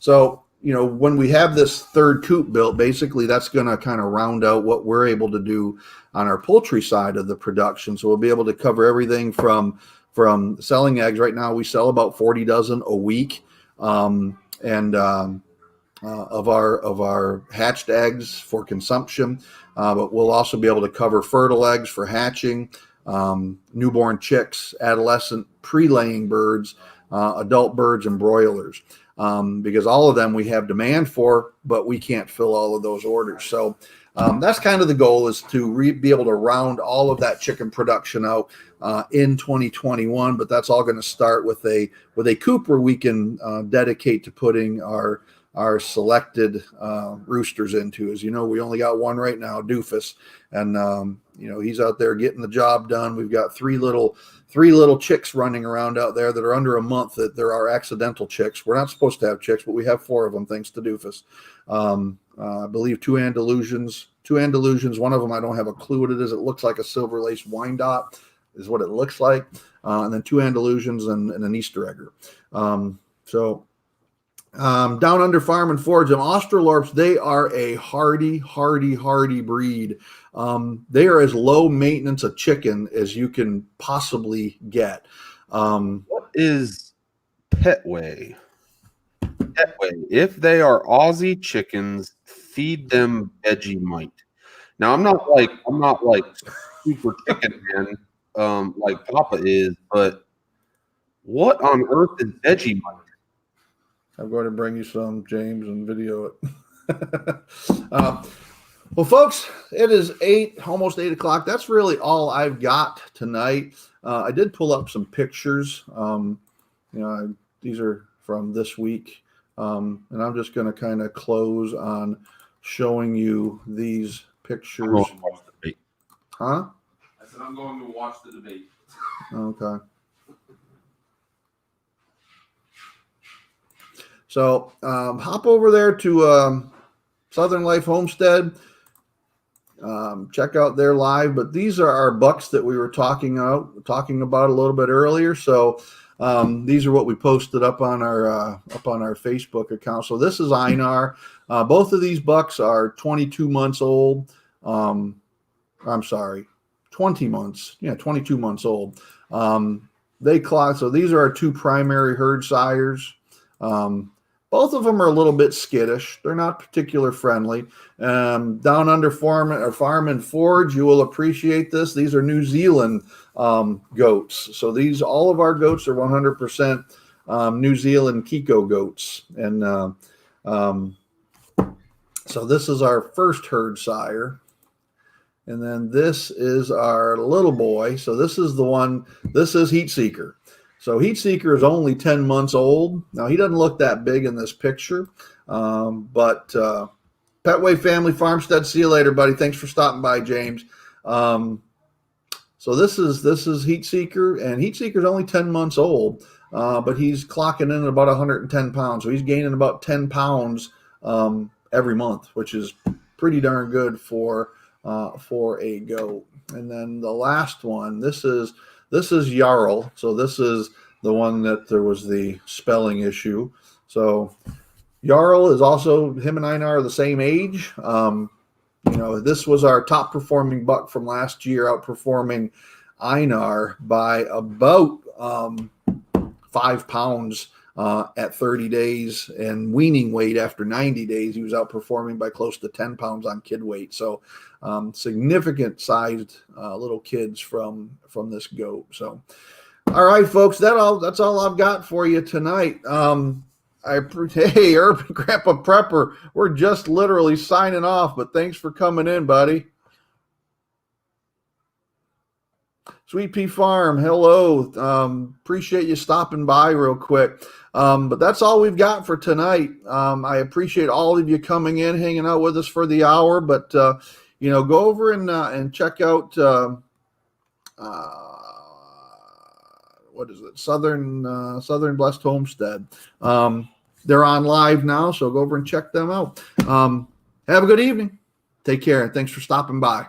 So when we have this third coop built, basically that's going to kind of round out what we're able to do on our poultry side of the production. So we'll be able to cover everything from selling eggs. Right now we sell about 40 dozen a week, of our hatched eggs for consumption, but we'll also be able to cover fertile eggs for hatching, newborn chicks, adolescent pre-laying birds, adult birds, and broilers. Because all of them we have demand for, but we can't fill all of those orders. So that's kind of the goal, is to be able to round all of that chicken production out in 2021. But that's all going to start with a coop where we can dedicate to putting our selected roosters into. As you know, we only got one right now, Doofus, and he's out there getting the job done. We've got three little chicks running around out there that are under a month, that there are accidental chicks. We're not supposed to have chicks, but we have 4 of them thanks to Doofus. I believe 2 Andalusians. One of them, I don't have a clue what it is. It looks like a silver lace Wyandotte is what it looks like. And then 2 Andalusians and an Easter egger. Down under farm and forage, them Australorps, they are a hardy breed. They are as low maintenance a chicken as you can possibly get. What is Petway? If they are Aussie chickens, feed them Vegemite. Now I'm not like super chicken man like Papa is, but what on earth is Vegemite? I'm going to bring you some, James, and video it. Well, folks, it is almost 8 o'clock. That's really all I've got tonight. I did pull up some pictures. These are from this week. And I'm just going to kind of close on showing you these pictures. Huh? I said I'm going to watch the debate. Okay. So hop over there to Southern Life Homestead. Check out their live. But these are our bucks that we were talking about a little bit earlier. So these are what we posted up on our Facebook account. So this is Einar. Both of these bucks are 22 months old. I'm sorry, 20 months. Yeah, 22 months old. They clock. So these are our 2 primary herd sires. Both of them are a little bit skittish. They're not particular friendly. Down under farm and forage, you will appreciate this. These are New Zealand goats. So all of our goats are 100% New Zealand Kiko goats. And so this is our first herd sire. And then this is our little boy. So this is the one, this is Heat Seeker. So Heat Seeker is only 10 months old. Now, he doesn't look that big in this picture, but Petway Family Farmstead, see you later, buddy. Thanks for stopping by, James. So this is Heat Seeker, and Heat Seeker is only 10 months old, but he's clocking in at about 110 pounds. So he's gaining about 10 pounds every month, which is pretty darn good for a goat. And then the last one, this is Jarl. So this is the one that there was the spelling issue. So Jarl is also, him and Einar are the same age. This was our top performing buck from last year, outperforming Einar by about 5 pounds at 30 days, and weaning weight after 90 days, he was outperforming by close to 10 pounds on kid weight. So significant sized little kids from this goat. So, all right, folks, that's all I've got for you tonight. Hey, Urban Grandpa Prepper, we're just literally signing off, but thanks for coming in, buddy. Sweet Pea Farm, hello. Appreciate you stopping by real quick. But that's all we've got for tonight. I appreciate all of you coming in, hanging out with us for the hour. But go over and check out what is it? Southern Blessed Homestead. They're on live now, so go over and check them out. Have a good evening. Take care, and thanks for stopping by.